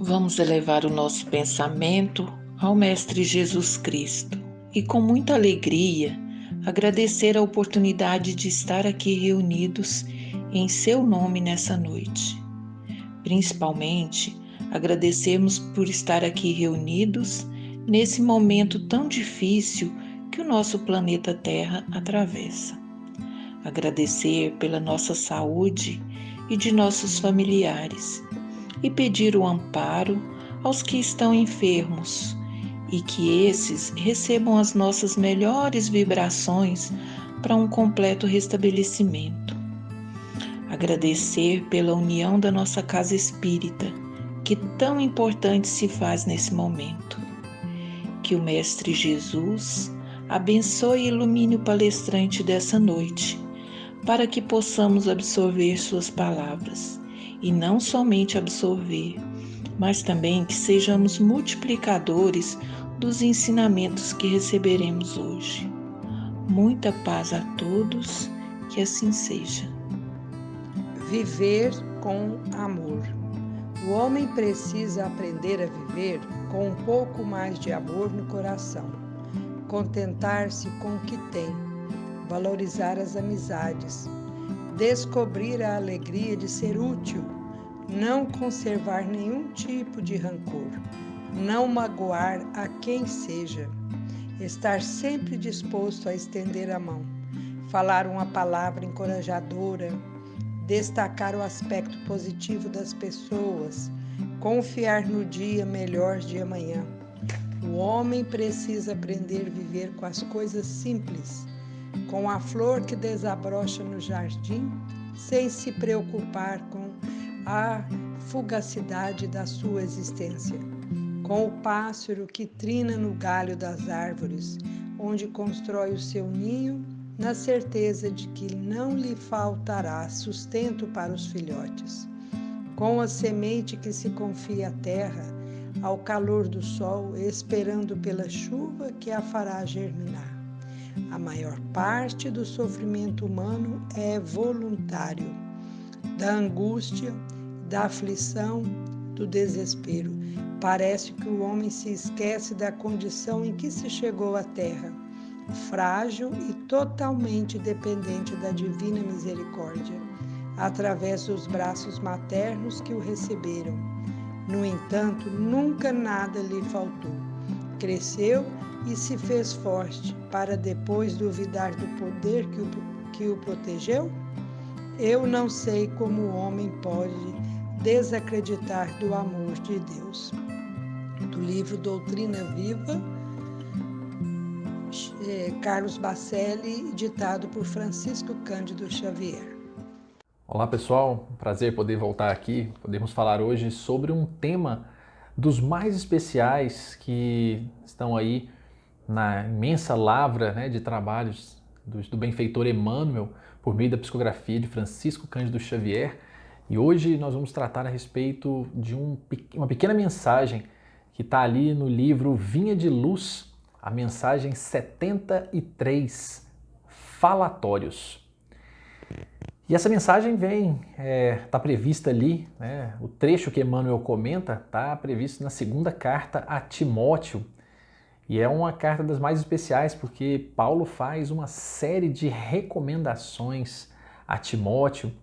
Vamos elevar o nosso pensamento ao Mestre Jesus Cristo e, com muita alegria, agradecer a oportunidade de estar aqui reunidos em seu nome nessa noite. Principalmente, agradecemos por estar aqui reunidos nesse momento tão difícil que o nosso planeta Terra atravessa. Agradecer pela nossa saúde e de nossos familiares e pedir o amparo aos que estão enfermos e que esses recebam as nossas melhores vibrações para um completo restabelecimento. Agradecer pela união da nossa casa espírita, que tão importante se faz nesse momento. Que o Mestre Jesus abençoe e ilumine o palestrante dessa noite, para que possamos absorver suas palavras, e não somente absorver, mas também que sejamos multiplicadores dos ensinamentos que receberemos hoje. Muita paz a todos, que assim seja. Viver com amor. O homem precisa aprender a viver com um pouco mais de amor no coração, contentar-se com o que tem, valorizar as amizades, descobrir a alegria de ser útil, não conservar nenhum tipo de rancor, não magoar a quem seja, estar sempre disposto a estender a mão, falar uma palavra encorajadora, destacar o aspecto positivo das pessoas, confiar no dia melhor de amanhã. O homem precisa aprender a viver com as coisas simples, com a flor que desabrocha no jardim, sem se preocupar com a fugacidade da sua existência, com o pássaro que trina no galho das árvores, onde constrói o seu ninho, na certeza de que não lhe faltará sustento para os filhotes, com a semente que se confia à terra, ao calor do sol, esperando pela chuva que a fará germinar. A maior parte do sofrimento humano é voluntário, da angústia, da aflição, do desespero. Parece que o homem se esquece da condição em que se chegou à terra, frágil e totalmente dependente da divina misericórdia, através dos braços maternos que o receberam. No entanto, nunca nada lhe faltou. Cresceu e se fez forte, para depois duvidar do poder que o protegeu? Eu não sei como o homem pode desacreditar do amor de Deus. Do livro Doutrina Viva, Carlos Bacelli, ditado por Francisco Cândido Xavier. Olá pessoal, prazer poder voltar aqui. Podemos falar hoje sobre um tema dos mais especiais que estão aí na imensa lavra, de trabalhos do benfeitor Emmanuel, por meio da psicografia de Francisco Cândido Xavier. E hoje nós vamos tratar a respeito de uma pequena mensagem que está ali no livro Vinha de Luz, a mensagem 73, Falatórios. E essa mensagem está prevista ali, o trecho que Emmanuel comenta está previsto na segunda carta a Timóteo. E é uma carta das mais especiais porque Paulo faz uma série de recomendações a Timóteo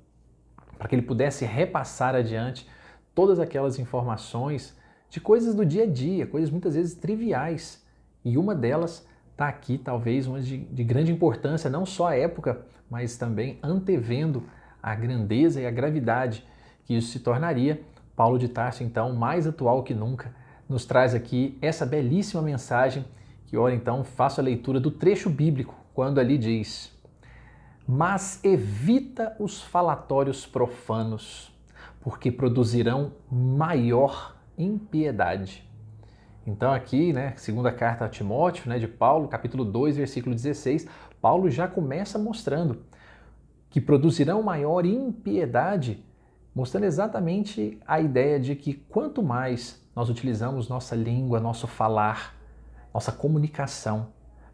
para que ele pudesse repassar adiante todas aquelas informações de coisas do dia a dia, coisas muitas vezes triviais. E uma delas está aqui, talvez uma de grande importância, não só à época, mas também antevendo a grandeza e a gravidade que isso se tornaria. Paulo de Tarso, então, mais atual que nunca, nos traz aqui essa belíssima mensagem que, ora, então, faço a leitura do trecho bíblico, quando ali diz: mas evita os falatórios profanos, porque produzirão maior impiedade. Então aqui, segunda carta a Timóteo, de Paulo, capítulo 2, versículo 16, Paulo já começa mostrando que produzirão maior impiedade, mostrando exatamente a ideia de que quanto mais nós utilizamos nossa língua, nosso falar, nossa comunicação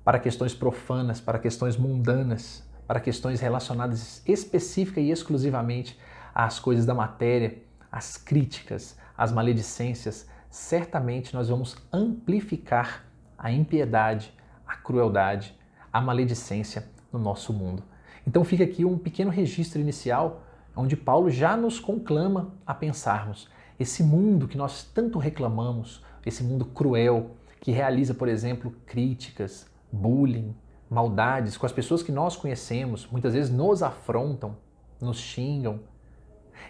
para questões profanas, para questões mundanas, para questões relacionadas específica e exclusivamente às coisas da matéria, às críticas, as maledicências, certamente nós vamos amplificar a impiedade, a crueldade, a maledicência no nosso mundo. Então fica aqui um pequeno registro inicial, onde Paulo já nos conclama a pensarmos esse mundo que nós tanto reclamamos, esse mundo cruel, que realiza, por exemplo, críticas, bullying, maldades com as pessoas que nós conhecemos, muitas vezes nos afrontam, nos xingam.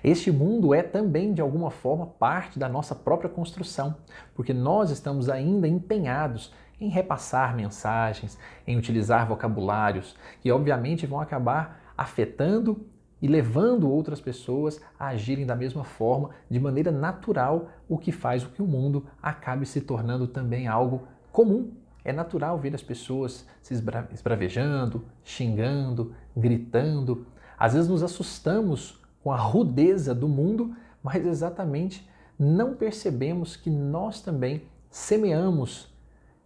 Este mundo é também, de alguma forma, parte da nossa própria construção, porque nós estamos ainda empenhados em repassar mensagens, em utilizar vocabulários que, obviamente, vão acabar afetando e levando outras pessoas a agirem da mesma forma, de maneira natural, o que faz com que o mundo acabe se tornando também algo comum. É natural ver as pessoas se esbravejando, xingando, gritando. Às vezes nos assustamos com a rudeza do mundo, mas exatamente não percebemos que nós também semeamos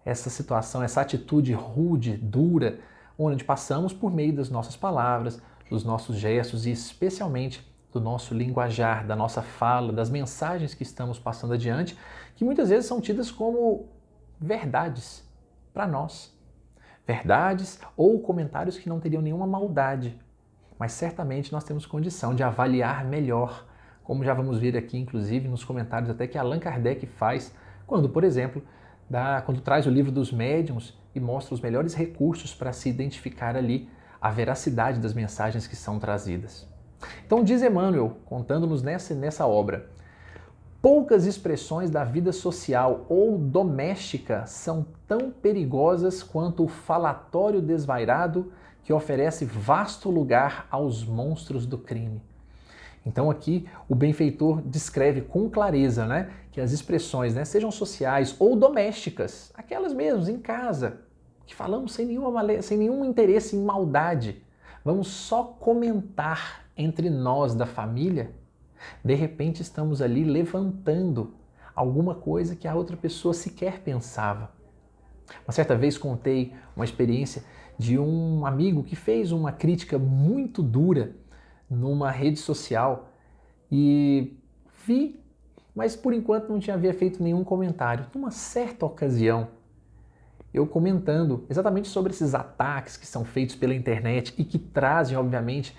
essa situação, essa atitude rude, dura, onde passamos por meio das nossas palavras, dos nossos gestos e especialmente do nosso linguajar, da nossa fala, das mensagens que estamos passando adiante, que muitas vezes são tidas como verdades para nós. Verdades ou comentários que não teriam nenhuma maldade, mas certamente nós temos condição de avaliar melhor, como já vamos ver aqui, inclusive, nos comentários até que Allan Kardec faz, quando, por exemplo, quando traz o livro dos médiuns e mostra os melhores recursos para se identificar ali a veracidade das mensagens que são trazidas. Então diz Emmanuel, contando-nos nessa obra, poucas expressões da vida social ou doméstica são tão perigosas quanto o falatório desvairado que oferece vasto lugar aos monstros do crime. Então aqui o benfeitor descreve com clareza, que as expressões, sejam sociais ou domésticas, aquelas mesmas em casa, que falamos sem nenhum interesse em maldade, vamos só comentar entre nós da família, de repente estamos ali levantando alguma coisa que a outra pessoa sequer pensava. Uma certa vez contei uma experiência de um amigo que fez uma crítica muito dura numa rede social e vi, mas por enquanto não havia feito nenhum comentário. Numa certa ocasião, eu comentando exatamente sobre esses ataques que são feitos pela internet e que trazem, obviamente,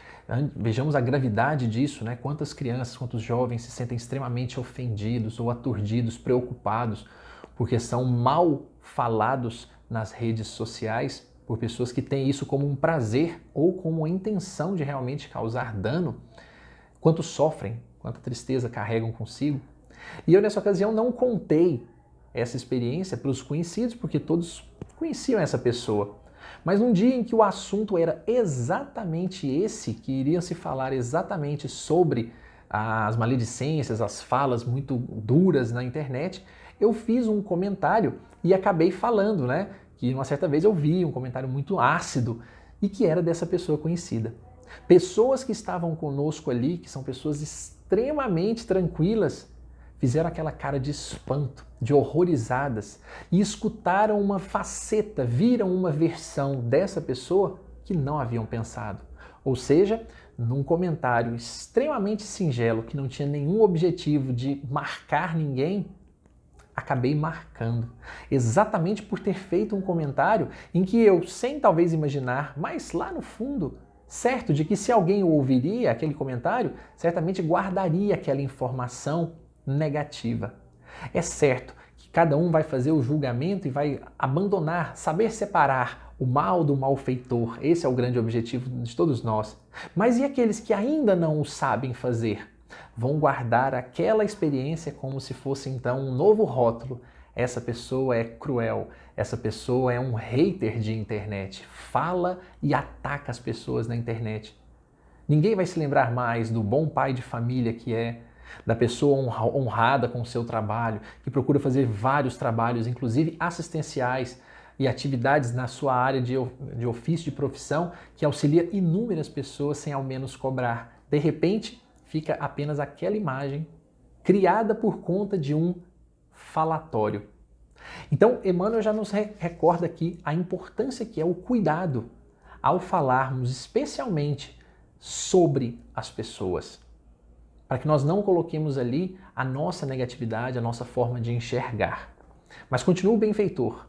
vejamos a gravidade disso, quantas crianças, quantos jovens se sentem extremamente ofendidos ou aturdidos, preocupados, porque são mal falados nas redes sociais por pessoas que têm isso como um prazer ou como a intenção de realmente causar dano, quanto sofrem, quanta tristeza carregam consigo. E eu nessa ocasião não contei essa experiência para os conhecidos, porque todos conheciam essa pessoa. Mas num dia em que o assunto era exatamente esse, que iria se falar exatamente sobre as maledicências, as falas muito duras na internet, eu fiz um comentário e acabei falando, que uma certa vez eu vi um comentário muito ácido e que era dessa pessoa conhecida. Pessoas que estavam conosco ali, que são pessoas extremamente tranquilas, fizeram aquela cara de espanto, de horrorizadas e escutaram uma faceta, viram uma versão dessa pessoa que não haviam pensado. Ou seja, num comentário extremamente singelo, que não tinha nenhum objetivo de marcar ninguém, acabei marcando. Exatamente por ter feito um comentário em que eu, sem talvez imaginar, mas lá no fundo, certo de que se alguém ouviria aquele comentário, certamente guardaria aquela informação negativa. É certo que cada um vai fazer o julgamento e vai abandonar, saber separar o mal do malfeitor. Esse é o grande objetivo de todos nós. Mas e aqueles que ainda não o sabem fazer? Vão guardar aquela experiência como se fosse então um novo rótulo. Essa pessoa é cruel, essa pessoa é um hater de internet, fala e ataca as pessoas na internet. Ninguém vai se lembrar mais do bom pai de família que é, da pessoa honrada com o seu trabalho, que procura fazer vários trabalhos, inclusive assistenciais e atividades na sua área de ofício, de profissão, que auxilia inúmeras pessoas sem ao menos cobrar. De repente, fica apenas aquela imagem criada por conta de um falatório. Então, Emmanuel já nos recorda aqui a importância que é o cuidado ao falarmos especialmente sobre as pessoas. para que nós não coloquemos ali a nossa negatividade, a nossa forma de enxergar. Mas continua o benfeitor.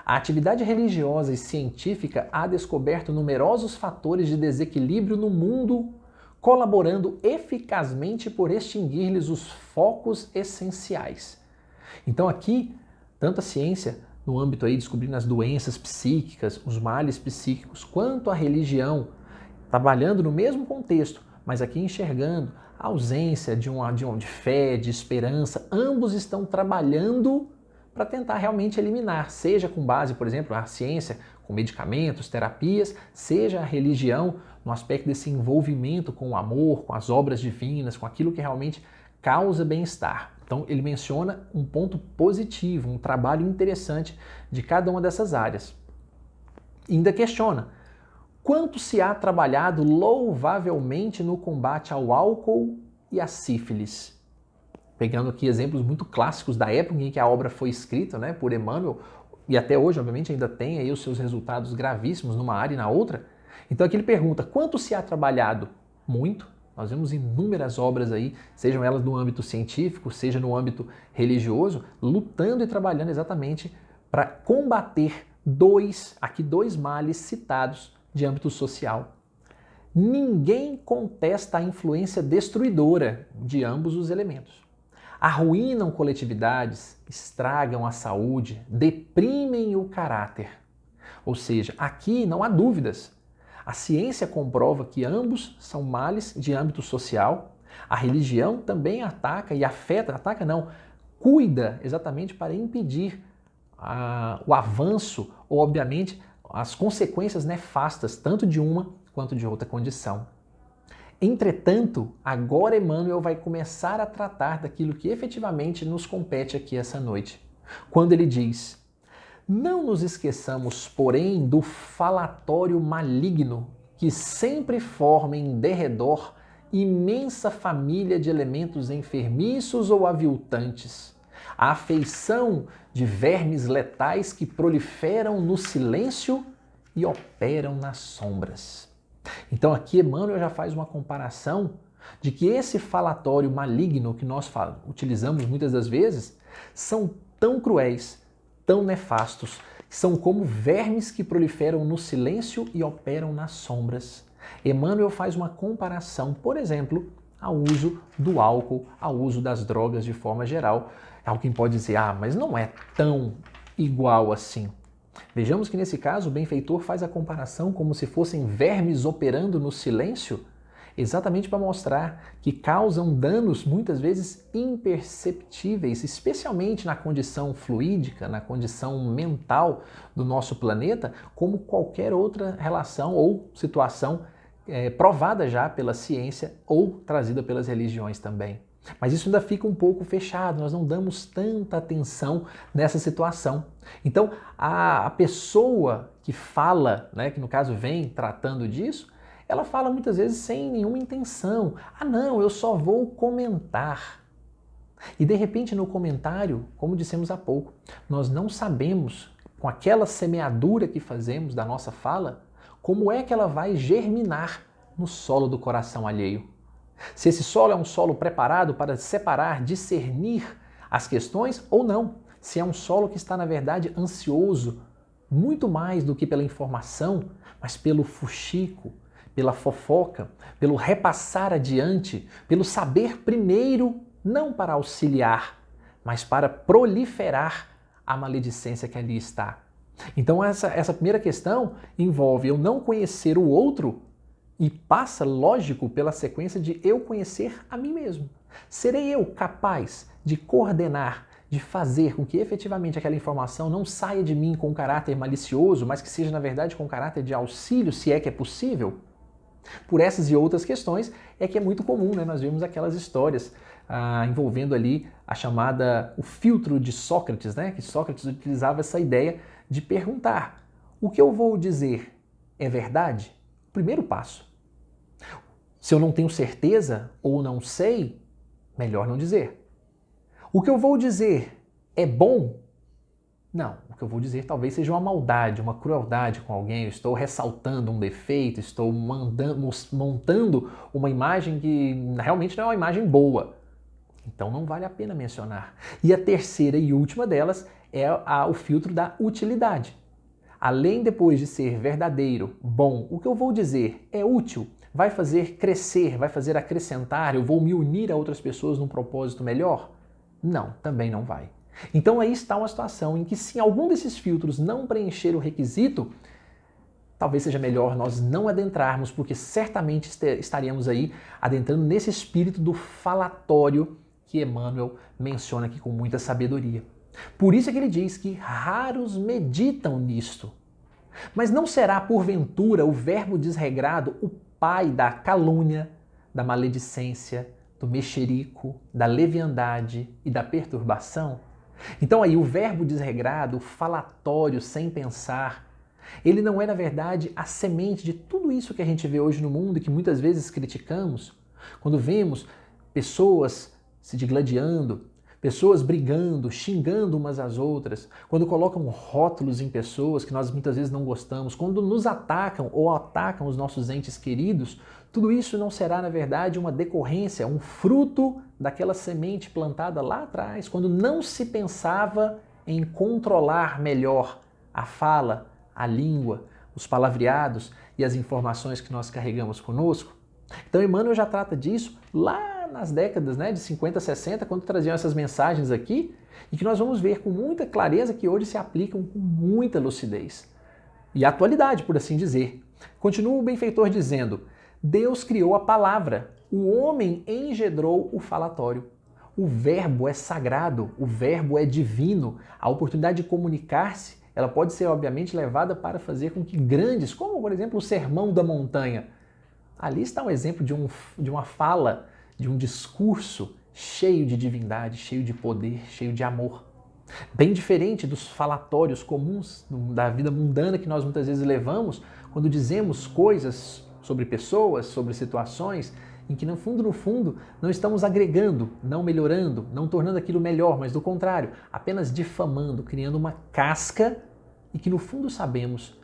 A atividade religiosa e científica ha descoberto numerosos fatores de desequilíbrio no mundo, colaborando eficazmente por extinguir-lhes os focos essenciais. Então aqui, tanto a ciência, no âmbito aí descobrindo as doenças psíquicas, os males psíquicos, quanto a religião, trabalhando no mesmo contexto, mas aqui enxergando a ausência de fé, de esperança, ambos estão trabalhando para tentar realmente eliminar, seja com base, por exemplo, a ciência, com medicamentos, terapias, seja a religião, no aspecto desse envolvimento com o amor, com as obras divinas, com aquilo que realmente causa bem-estar. Então ele menciona um ponto positivo, um trabalho interessante de cada uma dessas áreas. E ainda questiona, quanto se há trabalhado louvavelmente no combate ao álcool e à sífilis? Pegando aqui exemplos muito clássicos da época em que a obra foi escrita, né, por Emmanuel, e até hoje, obviamente, ainda tem aí os seus resultados gravíssimos numa área e na outra. Então aqui ele pergunta, quanto se há trabalhado? Muito. Nós vemos inúmeras obras aí, sejam elas no âmbito científico, seja no âmbito religioso, lutando e trabalhando exatamente para combater dois males citados de âmbito social. Ninguém contesta a influência destruidora de ambos os elementos. Arruinam coletividades, estragam a saúde, deprimem o caráter. Ou seja, aqui não há dúvidas. A ciência comprova que ambos são males de âmbito social. A religião também ataca e cuida exatamente para impedir o avanço ou, obviamente, as consequências nefastas tanto de uma quanto de outra condição. Entretanto, agora Emmanuel vai começar a tratar daquilo que efetivamente nos compete aqui essa noite, quando ele diz: não nos esqueçamos, porém, do falatório maligno que sempre forma em derredor imensa família de elementos enfermiços ou aviltantes, a afeição de vermes letais que proliferam no silêncio e operam nas sombras. Então aqui Emmanuel já faz uma comparação de que esse falatório maligno que nós utilizamos muitas das vezes são tão cruéis, tão nefastos, são como vermes que proliferam no silêncio e operam nas sombras. Emmanuel faz uma comparação, por exemplo, ao uso do álcool, ao uso das drogas de forma geral. Alguém pode dizer, mas não é tão igual assim. Vejamos que nesse caso o benfeitor faz a comparação como se fossem vermes operando no silêncio, exatamente para mostrar que causam danos muitas vezes imperceptíveis, especialmente na condição fluídica, na condição mental do nosso planeta, como qualquer outra relação ou situação provada já pela ciência ou trazida pelas religiões também. Mas isso ainda fica um pouco fechado, nós não damos tanta atenção nessa situação. Então, a pessoa que fala, que no caso vem tratando disso, ela fala muitas vezes sem nenhuma intenção. Não, eu só vou comentar. E de repente no comentário, como dissemos há pouco, nós não sabemos, com aquela semeadura que fazemos da nossa fala, como é que ela vai germinar no solo do coração alheio. Se esse solo é um solo preparado para separar, discernir as questões ou não. Se é um solo que está, na verdade, ansioso, muito mais do que pela informação, mas pelo fuxico, pela fofoca, pelo repassar adiante, pelo saber primeiro, não para auxiliar, mas para proliferar a maledicência que ali está. Então essa primeira questão envolve eu não conhecer o outro e passa, lógico, pela sequência de eu conhecer a mim mesmo. Serei eu capaz de coordenar, de fazer com que efetivamente aquela informação não saia de mim com caráter malicioso, mas que seja, na verdade, com caráter de auxílio, se é que é possível? Por essas e outras questões é que é muito comum, nós vemos aquelas histórias envolvendo ali o filtro de Sócrates, que Sócrates utilizava essa ideia de perguntar: o que eu vou dizer é verdade? Primeiro passo. Se eu não tenho certeza ou não sei, melhor não dizer. O que eu vou dizer é bom? Não, o que eu vou dizer talvez seja uma maldade, uma crueldade com alguém, eu estou ressaltando um defeito, estou montando uma imagem que realmente não é uma imagem boa. Então não vale a pena mencionar. E a terceira e última delas é o filtro da utilidade. Além depois de ser verdadeiro, bom, o que eu vou dizer é útil, vai fazer crescer, vai fazer acrescentar, eu vou me unir a outras pessoas num propósito melhor? Não, também não vai. Então aí está uma situação em que se algum desses filtros não preencher o requisito, talvez seja melhor nós não adentrarmos, porque certamente estaríamos aí adentrando nesse espírito do falatório que Emmanuel menciona aqui com muita sabedoria. Por isso é que ele diz que raros meditam nisto. Mas não será, porventura, o verbo desregrado o pai da calúnia, da maledicência, do mexerico, da leviandade e da perturbação? Então aí o verbo desregrado, o falatório sem pensar, ele não é, na verdade, a semente de tudo isso que a gente vê hoje no mundo e que muitas vezes criticamos, quando vemos pessoas se digladiando, pessoas brigando, xingando umas às outras, quando colocam rótulos em pessoas que nós muitas vezes não gostamos, quando nos atacam ou atacam os nossos entes queridos, tudo isso não será, na verdade, uma decorrência, um fruto daquela semente plantada lá atrás, quando não se pensava em controlar melhor a fala, a língua, os palavreados e as informações que nós carregamos conosco. Então Emmanuel já trata disso lá nas décadas de 50, 60, quando traziam essas mensagens aqui, e que nós vamos ver com muita clareza que hoje se aplicam com muita lucidez. E atualidade, por assim dizer. Continua o benfeitor dizendo: Deus criou a palavra, o homem engendrou o falatório. O verbo é sagrado, o verbo é divino. A oportunidade de comunicar-se, ela pode ser obviamente levada para fazer com que grandes, como por exemplo o Sermão da Montanha, ali está um exemplo de uma fala, de um discurso cheio de divindade, cheio de poder, cheio de amor. Bem diferente dos falatórios comuns da vida mundana que nós muitas vezes levamos quando dizemos coisas sobre pessoas, sobre situações em que no fundo, não estamos agregando, não melhorando, não tornando aquilo melhor, mas do contrário, apenas difamando, criando uma casca e que no fundo sabemos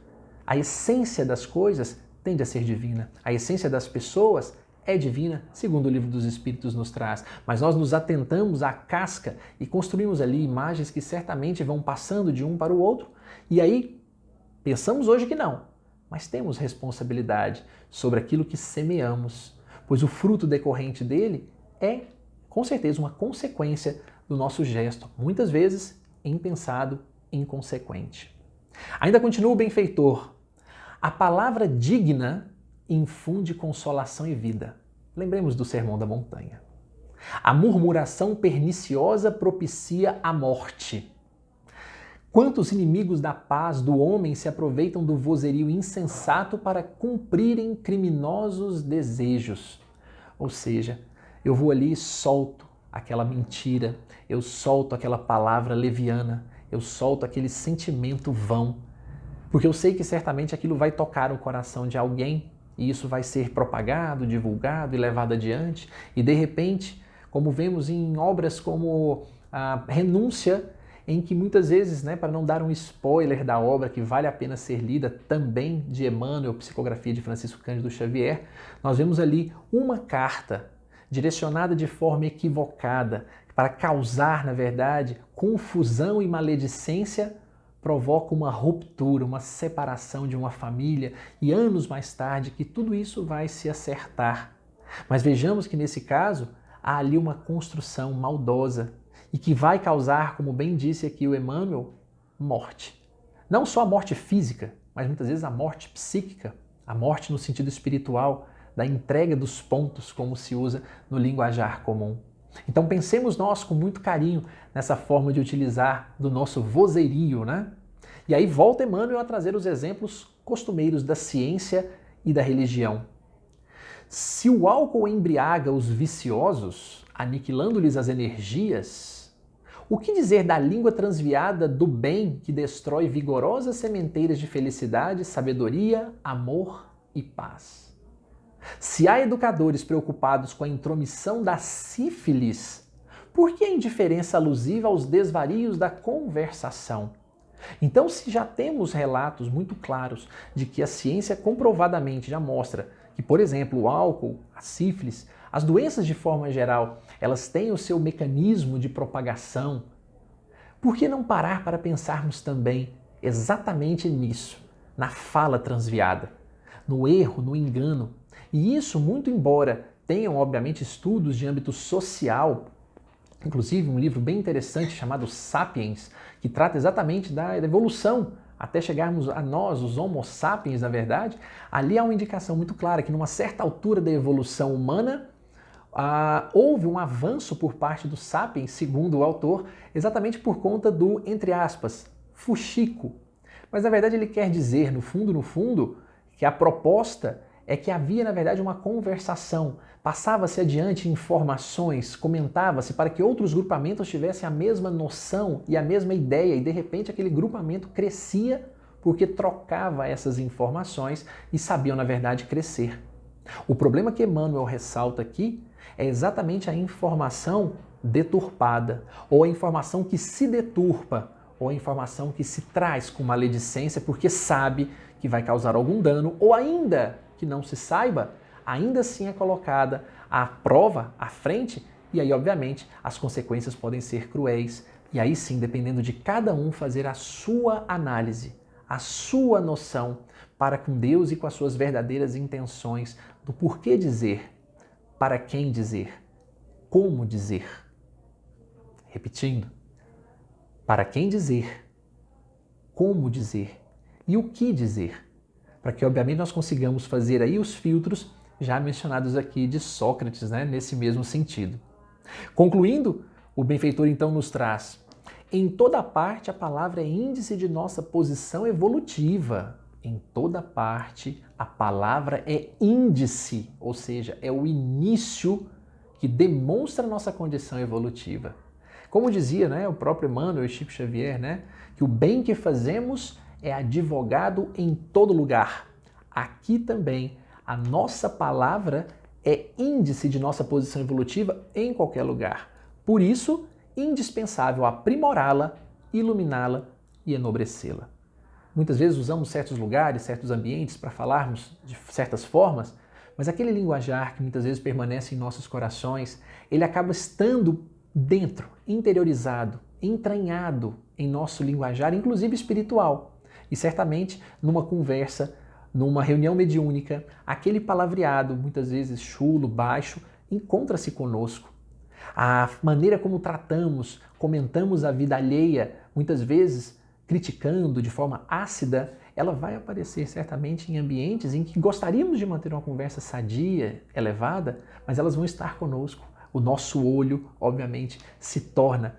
a essência das coisas tende a ser divina. A essência das pessoas é divina, segundo o Livro dos Espíritos nos traz. Mas nós nos atentamos à casca e construímos ali imagens que certamente vão passando de um para o outro. E aí, pensamos hoje que não, mas temos responsabilidade sobre aquilo que semeamos, pois o fruto decorrente dele é, com certeza, uma consequência do nosso gesto, muitas vezes impensado, inconsequente. Ainda continua o benfeitor: a palavra digna infunde consolação e vida. Lembremos do Sermão da Montanha. A murmuração perniciosa propicia a morte. Quantos inimigos da paz do homem se aproveitam do vozerio insensato para cumprirem criminosos desejos? Ou seja, eu vou ali e solto aquela mentira, eu solto aquela palavra leviana, eu solto aquele sentimento vão, porque eu sei que certamente aquilo vai tocar o coração de alguém e isso vai ser propagado, divulgado e levado adiante. E de repente, como vemos em obras como a Renúncia, em que muitas vezes, para não dar um spoiler da obra que vale a pena ser lida, também de Emmanuel, Psicografia de Francisco Cândido Xavier, nós vemos ali uma carta direcionada de forma equivocada para causar, na verdade, confusão e maledicência, provoca uma ruptura, uma separação de uma família e anos mais tarde que tudo isso vai se acertar. Mas vejamos que nesse caso há ali uma construção maldosa e que vai causar, como bem disse aqui o Emmanuel, morte. Não só a morte física, mas muitas vezes a morte psíquica, a morte no sentido espiritual, da entrega dos pontos, como se usa no linguajar comum. Então pensemos nós com muito carinho nessa forma de utilizar do nosso vozerio, E aí volta Emmanuel a trazer os exemplos costumeiros da ciência e da religião. Se o álcool embriaga os viciosos, aniquilando-lhes as energias, o que dizer da língua transviada do bem que destrói vigorosas sementeiras de felicidade, sabedoria, amor e paz? Se há educadores preocupados com a intromissão da sífilis, por que a indiferença alusiva aos desvarios da conversação? Então, se já temos relatos muito claros de que a ciência comprovadamente já mostra que, por exemplo, o álcool, a sífilis, as doenças de forma geral, elas têm o seu mecanismo de propagação, por que não parar para pensarmos também exatamente nisso, na fala transviada, no erro, no engano? E isso, muito embora tenham, obviamente, estudos de âmbito social, inclusive um livro bem interessante chamado Sapiens, que trata exatamente da evolução, até chegarmos a nós, os Homo sapiens, na verdade, ali há uma indicação muito clara que numa certa altura da evolução humana, houve um avanço por parte dos sapiens, segundo o autor, exatamente por conta do, entre aspas, fuxico. Mas na verdade ele quer dizer, no fundo, que a proposta é que havia, na verdade, uma conversação, passava-se adiante informações, comentava-se para que outros grupamentos tivessem a mesma noção e a mesma ideia, e de repente aquele grupamento crescia porque trocava essas informações e sabiam, na verdade, crescer. O problema que Emmanuel ressalta aqui é exatamente a informação deturpada, ou a informação que se deturpa, ou a informação que se traz com maledicência porque sabe que vai causar algum dano, ou ainda que não se saiba, ainda assim é colocada à prova, à frente, e aí, obviamente, as consequências podem ser cruéis. E aí sim, dependendo de cada um fazer a sua análise, a sua noção para com Deus e com as suas verdadeiras intenções do porquê dizer, para quem dizer, como dizer. Repetindo, para quem dizer, como dizer e o que dizer, para que obviamente nós consigamos fazer aí os filtros já mencionados aqui de Sócrates, né, nesse mesmo sentido. Concluindo, o benfeitor então nos traz: em toda parte a palavra é índice de nossa posição evolutiva. Em toda parte a palavra é índice, ou seja, é o início que demonstra nossa condição evolutiva. Como dizia, né, o próprio Emmanuel e Chico Xavier, né, que o bem que fazemos é advogado em todo lugar. Aqui também a nossa palavra é índice de nossa posição evolutiva em qualquer lugar. Por isso, indispensável aprimorá-la, iluminá-la e enobrecê-la. Muitas vezes usamos certos lugares, certos ambientes para falarmos de certas formas, mas aquele linguajar que muitas vezes permanece em nossos corações, ele acaba estando dentro, interiorizado, entranhado em nosso linguajar, inclusive espiritual. E certamente, numa conversa, numa reunião mediúnica, aquele palavreado, muitas vezes chulo, baixo, encontra-se conosco. A maneira como tratamos, comentamos a vida alheia, muitas vezes criticando de forma ácida, ela vai aparecer certamente em ambientes em que gostaríamos de manter uma conversa sadia, elevada, mas elas vão estar conosco. O nosso olho, obviamente, se torna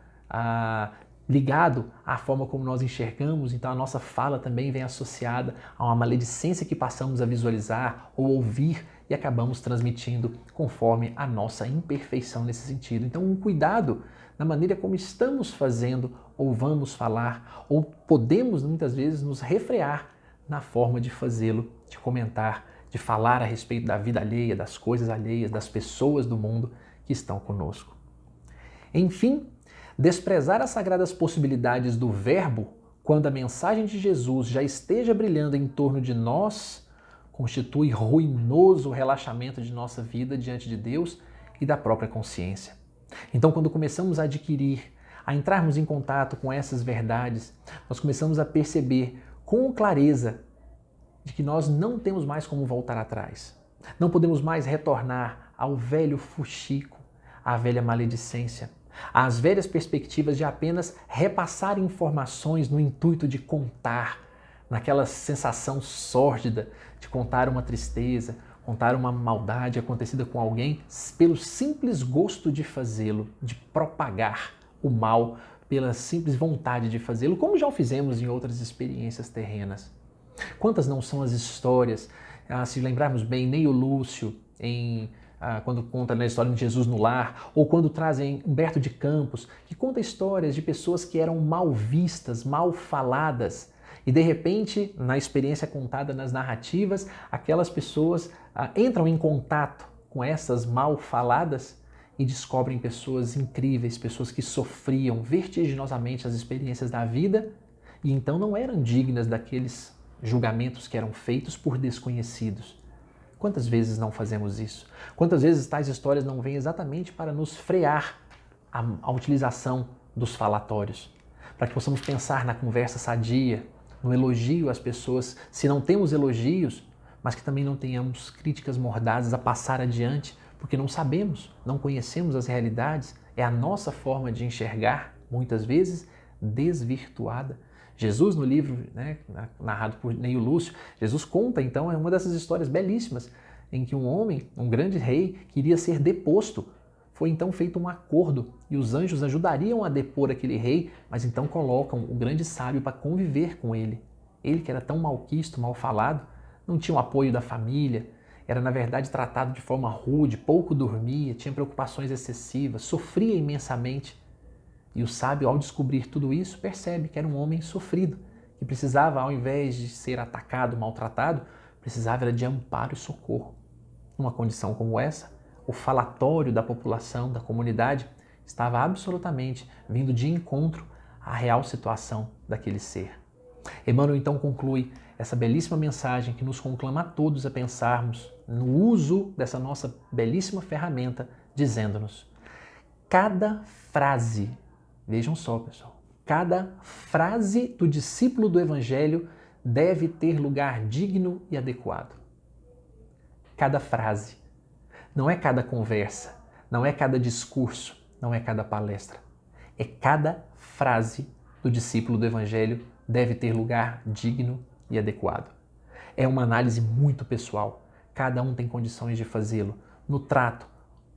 ligado à forma como nós enxergamos, então a nossa fala também vem associada a uma maledicência que passamos a visualizar ou ouvir e acabamos transmitindo conforme a nossa imperfeição nesse sentido. Então, um cuidado na maneira como estamos fazendo ou vamos falar, ou podemos muitas vezes nos refrear na forma de fazê-lo, de comentar, de falar a respeito da vida alheia, das coisas alheias, das pessoas do mundo que estão conosco. Enfim, desprezar as sagradas possibilidades do Verbo, quando a mensagem de Jesus já esteja brilhando em torno de nós, constitui ruinoso relaxamento de nossa vida diante de Deus e da própria consciência. Então, quando começamos a adquirir, a entrarmos em contato com essas verdades, nós começamos a perceber com clareza de que nós não temos mais como voltar atrás. Não podemos mais retornar ao velho fuxico, à velha maledicência, às velhas perspectivas de apenas repassar informações no intuito de contar, naquela sensação sórdida de contar uma tristeza, contar uma maldade acontecida com alguém pelo simples gosto de fazê-lo, de propagar o mal pela simples vontade de fazê-lo, como já o fizemos em outras experiências terrenas. Quantas não são as histórias, se lembrarmos bem, Neio Lúcio, quando conta na história de Jesus no lar, ou quando trazem Humberto de Campos, que conta histórias de pessoas que eram mal vistas, mal faladas, e de repente, na experiência contada nas narrativas, aquelas pessoas entram em contato com essas mal faladas e descobrem pessoas incríveis, pessoas que sofriam vertiginosamente as experiências da vida e então não eram dignas daqueles julgamentos que eram feitos por desconhecidos. Quantas vezes não fazemos isso? Quantas vezes tais histórias não vêm exatamente para nos frear a utilização dos falatórios? Para que possamos pensar na conversa sadia, no elogio às pessoas, se não temos elogios, mas que também não tenhamos críticas mordazes a passar adiante, porque não sabemos, não conhecemos as realidades, é a nossa forma de enxergar, muitas vezes, desvirtuada. Jesus, no livro, né, narrado por Neio Lúcio, Jesus conta, então, é uma dessas histórias belíssimas, em que um homem, um grande rei, queria ser deposto. Foi então feito um acordo e os anjos ajudariam a depor aquele rei, mas então colocam o grande sábio para conviver com ele. Ele que era tão malquisto, mal falado, não tinha o apoio da família, era na verdade tratado de forma rude, pouco dormia, tinha preocupações excessivas, sofria imensamente. E o sábio, ao descobrir tudo isso, percebe que era um homem sofrido, que precisava, ao invés de ser atacado, maltratado, precisava de amparo e socorro. Numa condição como essa, o falatório da população, da comunidade, estava absolutamente vindo de encontro à real situação daquele ser. Emmanuel então conclui essa belíssima mensagem que nos conclama a todos a pensarmos no uso dessa nossa belíssima ferramenta, dizendo-nos: cada frase, vejam só pessoal, cada frase do discípulo do Evangelho deve ter lugar digno e adequado. Cada frase. Não é cada conversa, não é cada discurso, não é cada palestra. É cada frase do discípulo do Evangelho deve ter lugar digno e adequado. É uma análise muito pessoal. Cada um tem condições de fazê-lo no trato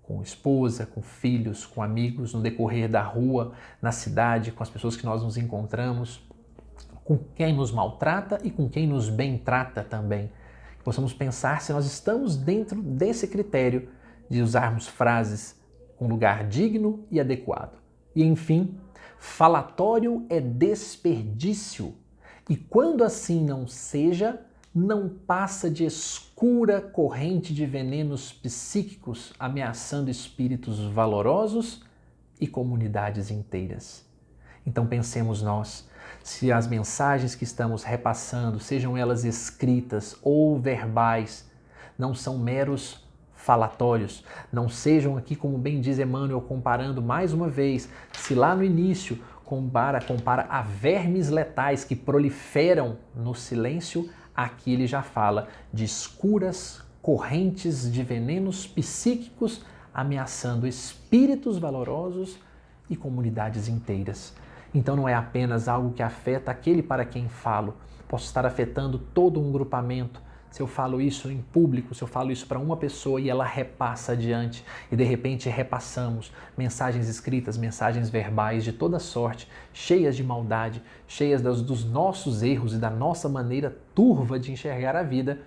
com esposa, com filhos, com amigos, no decorrer da rua, na cidade, com as pessoas que nós nos encontramos, com quem nos maltrata e com quem nos bem trata também. Que possamos pensar se nós estamos dentro desse critério de usarmos frases com lugar digno e adequado. E enfim, falatório é desperdício. E quando assim não seja, não passa de escura corrente de venenos psíquicos ameaçando espíritos valorosos e comunidades inteiras. Então pensemos nós, se as mensagens que estamos repassando, sejam elas escritas ou verbais, não são meros falatórios, não sejam aqui, como bem diz Emmanuel, comparando mais uma vez, se lá no início compara a vermes letais que proliferam no silêncio, aqui ele já fala de escuras correntes de venenos psíquicos ameaçando espíritos valorosos e comunidades inteiras. Então não é apenas algo que afeta aquele para quem falo, posso estar afetando todo um grupamento. Se eu falo isso em público, se eu falo isso para uma pessoa e ela repassa adiante, e de repente repassamos mensagens escritas, mensagens verbais de toda sorte, cheias de maldade, cheias dos nossos erros e da nossa maneira turva de enxergar a vida,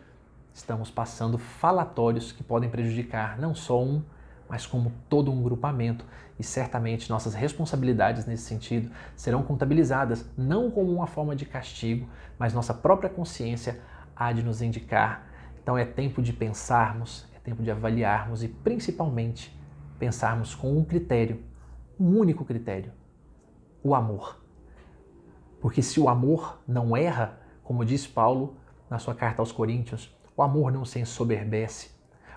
estamos passando falatórios que podem prejudicar não só um, mas como todo um grupamento. E certamente nossas responsabilidades nesse sentido serão contabilizadas não como uma forma de castigo, mas nossa própria consciência há de nos indicar. Então é tempo de pensarmos, é tempo de avaliarmos e principalmente pensarmos com um critério, um único critério, o amor. Porque se o amor não erra, como diz Paulo na sua carta aos Coríntios, o amor não se ensoberbece,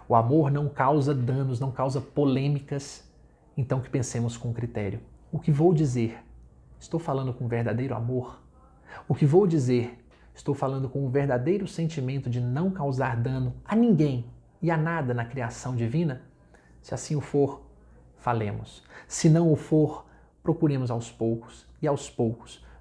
o amor não causa danos, não causa polêmicas, então que pensemos com critério. O que vou dizer? Estou falando com verdadeiro amor? O que vou dizer? Estou falando com um verdadeiro sentimento de não causar dano a ninguém e a nada na criação divina? Se assim o for, falemos. Se não o for, procuremos aos poucos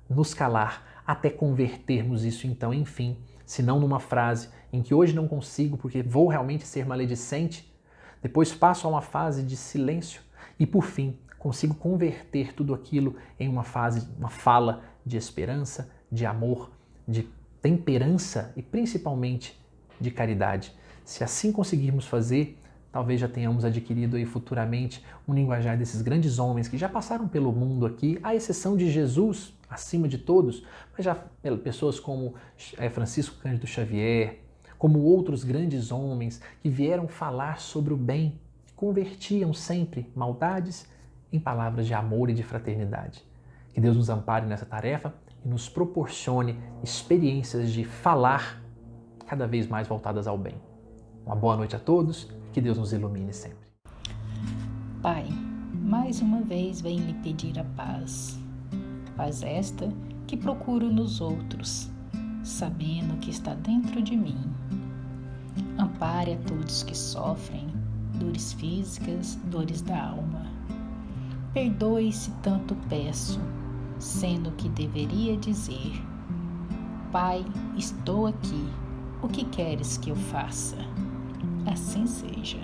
nos calar até convertermos isso então, enfim, se não numa frase em que hoje não consigo porque vou realmente ser maledicente, depois passo a uma fase de silêncio e por fim consigo converter tudo aquilo em uma fala de esperança, de amor, de temperança e principalmente de caridade. Se assim conseguirmos fazer, talvez já tenhamos adquirido aí futuramente um linguajar desses grandes homens que já passaram pelo mundo aqui, à exceção de Jesus, acima de todos, mas já pessoas como Francisco Cândido Xavier, como outros grandes homens que vieram falar sobre o bem, que convertiam sempre maldades em palavras de amor e de fraternidade. Que Deus nos ampare nessa tarefa e e nos proporcione experiências de falar cada vez mais voltadas ao bem. Uma boa noite a todos, que Deus nos ilumine sempre. Pai, mais uma vez venho lhe pedir a paz. Paz esta que procuro nos outros, sabendo que está dentro de mim. Ampare a todos que sofrem dores físicas, dores da alma. Perdoe se tanto peço, sendo que deveria dizer: Pai, estou aqui, o que queres que eu faça? Assim seja.